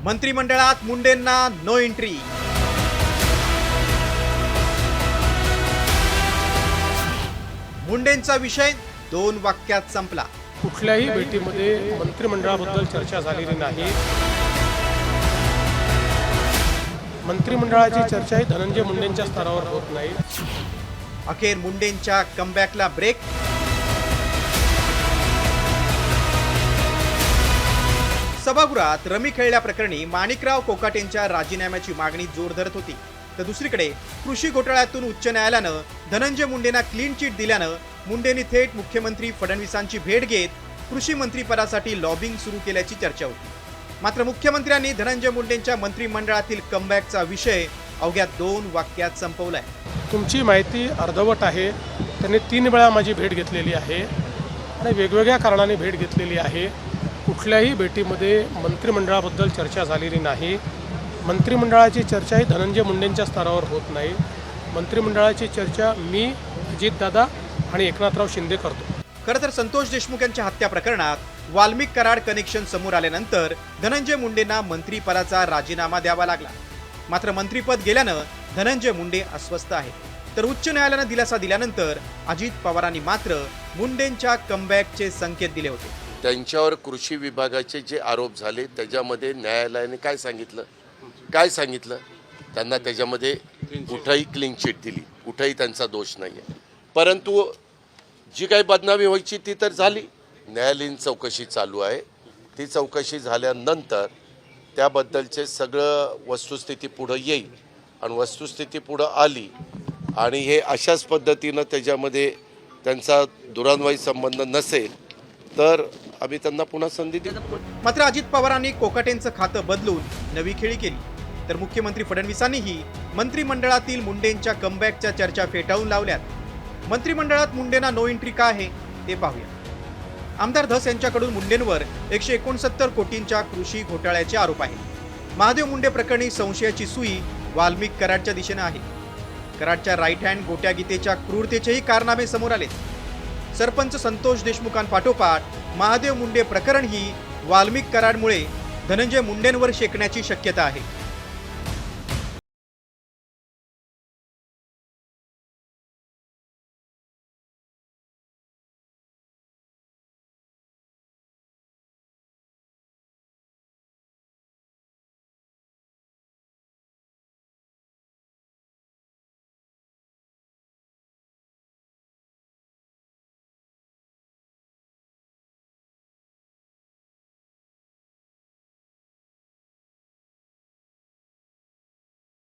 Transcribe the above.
मंत्रिमंडळात मुंडेंना no entry. मुंडेंचा विषय 2 वाक्यात संपला. कुठल्याही भेटीमध्ये मंत्रिमंडळाबद्दल चर्चा झालेली नाही. मंत्रिमंडळाची चर्चा ही धनंजय मुंडेंच्या स्तरावर होत नाही. अखेर मुंडेंच्या कमबॅकला ब्रेक. सभागृहात रमी खेळल्याप्रकरणी माणिकराव कोकाटेंच्या राजीनाम्याची मागणी जोर धरत होती. तर दुसरीकडे कृषी घोटाळ्यातून उच्च न्यायालयानं धनंजय मुंडेंना क्लीन चिट दिल्यानं मुंडेंनी थेट मुख्यमंत्री फडणवीसांची भेट घेत कृषी मंत्रीपदासाठी लॉबिंग सुरू केल्याची चर्चा होती. मात्र मुख्यमंत्र्यांनी धनंजय मुंडेंच्या मंत्रिमंडळातील कमबॅकचा विषय अवघ्या 2 वाक्यात संपवलाय. तुमची माहिती अर्धवट आहे. त्यांनी 3 वेळा माझी भेट घेतलेली आहे आणि वेगवेगळ्या कारणाने भेट घेतलेली आहे. कुठल्याही भेटीमध्ये मंत्रिमंडळाबद्दल चर्चा झालेली नाही. मंत्रिमंडळाची चर्चा ही धनंजय मुंडेंच्या स्तरावर होत नाही. मंत्रिमंडळाची चर्चा मी, अजितदादा आणि एकनाथराव शिंदे करतो. खरं तर संतोष देशमुख यांच्या हत्या प्रकरणात वाल्मिक कराड कनेक्शन समोर आल्यानंतर धनंजय मुंडेंना मंत्रिपदाचा राजीनामा द्यावा लागला. मात्र मंत्रिपद गेल्यानं धनंजय मुंडे अस्वस्थ आहेत. तर उच्च न्यायालयानं दिलासा दिल्यानंतर अजित पवारांनी मात्र मुंडेंच्या कमबॅकचे संकेत दिले होते. त्यांच्यावर कृषी विभागाचे जे आरोप झाले त्याच्यामध्ये न्यायालयाने काय सांगितलं त्यांना त्याच्यामध्ये कुठंही क्लीन चिट दिली, कुठंही त्यांचा दोष नाही आहे. परंतु जी काही बदनामी व्हायची ती तर झाली. न्यायालयीन चौकशी चालू आहे. ती चौकशी झाल्यानंतर त्याबद्दलचे सगळं वस्तुस्थिती पुढं येईल आणि वस्तुस्थिती पुढं आली आणि हे अशाच पद्धतीनं त्याच्यामध्ये त्यांचा दुरान्वयी संबंध नसेल तर आम्ही त्यांना पुन्हा संधी देऊ. मात्र अजित पवारांनी कोकाटेंचं खातं बदलून नवी खेळी केली. तर मुख्यमंत्री फडणवीसांनीही मंत्रिमंडळातील मुंडेंच्या कमबॅकच्या चर्चा फेटाळून लावल्यात. मंत्रिमंडळात मुंडेंना नो एंट्री का आहे ते पाहूया. आमदार धस यांच्याकडून मुंडेंवर 169 कोटींच्या कृषी घोटाळ्याचे आरोप आहेत. महादेव मुंडे प्रकरणी संशयाची सुई वाल्मिक कराडच्या दिशेनं आहे. कराडच्या राईट हँड गोट्या गीतेच्या क्रूरतेचेही कारनामे समोर आले. सरपंच संतोष देशमुखांपाठोपाठ महादेव मुंडे प्रकरण ही वाल्मिक कराडमुळे धनंजय मुंडेंवर शेकण्याची शक्यता आहे.